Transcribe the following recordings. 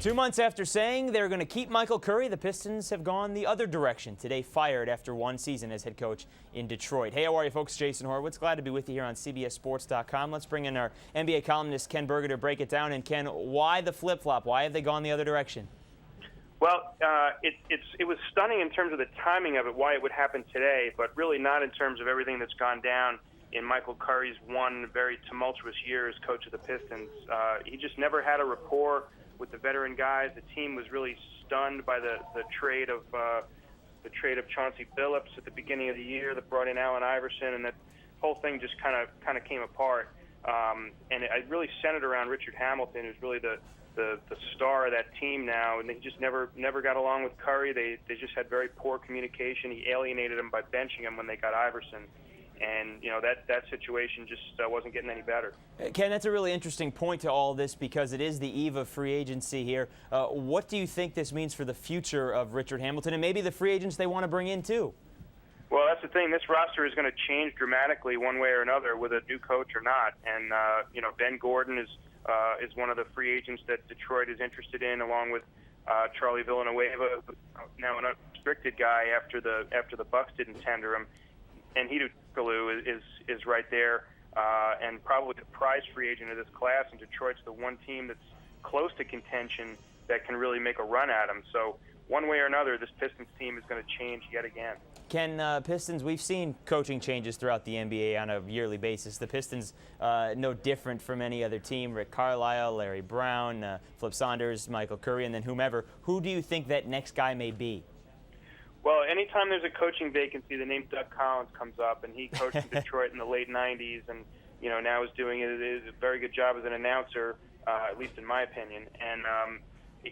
2 months after saying they're going to keep Michael Curry, the Pistons have gone the other direction. Today fired after one season as head coach in Detroit. Hey, how are you folks? Jason Horowitz. Glad to be with you here on CBSSports.com. Let's bring in our NBA columnist Ken Berger to break it down. And Ken, why the flip-flop? Why have they gone the other direction? Well, it was stunning in terms of the timing of it, why it would happen today, but really not in terms of everything that's gone down in Michael Curry's one very tumultuous year as coach of the Pistons. He just never had a rapport with the veteran guys. The team was really stunned by the trade of Chauncey Billups at the beginning of the year that brought in Allen Iverson, and that whole thing just kind of came apart. And it really centered around Richard Hamilton, who's really the star of that team now, and they just never got along with Curry. They just had very poor communication. He alienated them by benching him when they got Iverson. And, you know, that situation just wasn't getting any better. Ken, that's a really interesting point to all this because it is the eve of free agency here. What do you think this means for the future of Richard Hamilton and maybe the free agents they want to bring in, too? Well, that's the thing. This roster is going to change dramatically one way or another with a new coach or not. And, you know, Ben Gordon is one of the free agents that Detroit is interested in, along with Charlie Villanueva, now an unrestricted guy after the Bucks didn't tender him. And Hedo Turkoglu is right there, and probably the prize free agent of this class. And Detroit's the one team that's close to contention that can really make a run at him. So one way or another, this Pistons team is going to change yet again. Ken, Pistons, we've seen coaching changes throughout the NBA on a yearly basis. The Pistons, no different from any other team. Rick Carlisle, Larry Brown, Flip Saunders, Michael Curry, and then whomever. Who do you think that next guy may be? Well, anytime there's a coaching vacancy, the name Doug Collins comes up, and he coached in Detroit in the late 90s, and you know now is doing a very good job as an announcer, at least in my opinion. And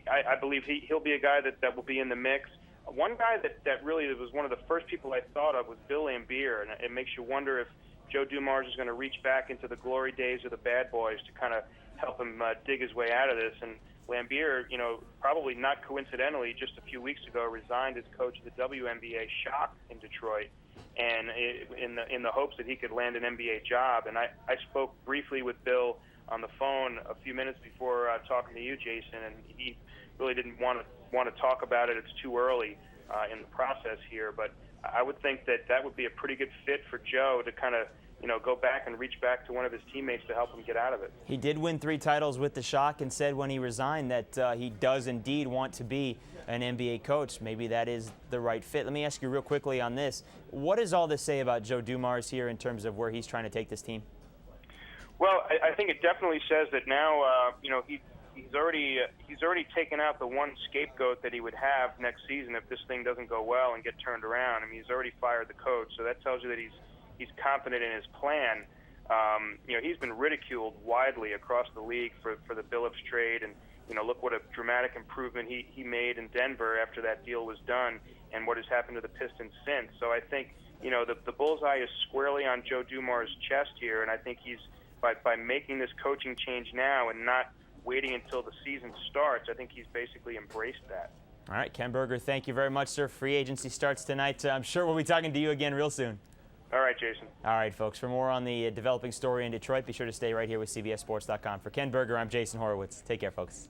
I believe he'll be a guy that will be in the mix. One guy that really was one of the first people I thought of was Bill Laimbeer, and it makes you wonder if Joe Dumars is going to reach back into the glory days of the Bad Boys to kind of help him dig his way out of this. And Laimbeer, you know, probably not coincidentally, just a few weeks ago resigned as coach of the WNBA Shock in Detroit, and in the hopes that he could land an NBA job. And I spoke briefly with Bill on the phone a few minutes before talking to you, Jason, and he really didn't want to talk about it. It's too early in the process here, but I would think that would be a pretty good fit for Joe to kind of, you know, go back and reach back to one of his teammates to help him get out of it. He did win 3 titles with the Shock and said when he resigned that he does indeed want to be an NBA coach. Maybe that is the right fit. Let me ask you real quickly on this. What does all this say about Joe Dumars here in terms of where he's trying to take this team? Well, I think it definitely says that now, you know, he's already taken out the one scapegoat that he would have next season if this thing doesn't go well and get turned around. I mean, he's already fired the coach, so that tells you that he's confident in his plan. You know, he's been ridiculed widely across the league for the Billups trade, and you know, look what a dramatic improvement he made in Denver after that deal was done, and what has happened to the Pistons since. So I think, you know, the bullseye is squarely on Joe Dumars' chest here, and I think he's by making this coaching change now and not waiting until the season starts, I think he's basically embraced that. All right, Ken Berger, thank you very much, sir. Free agency starts tonight. I'm sure we'll be talking to you again real soon. All right, Jason. All right, folks. For more on the developing story in Detroit, be sure to stay right here with CBSSports.com. For Ken Berger, I'm Jason Horowitz. Take care, folks.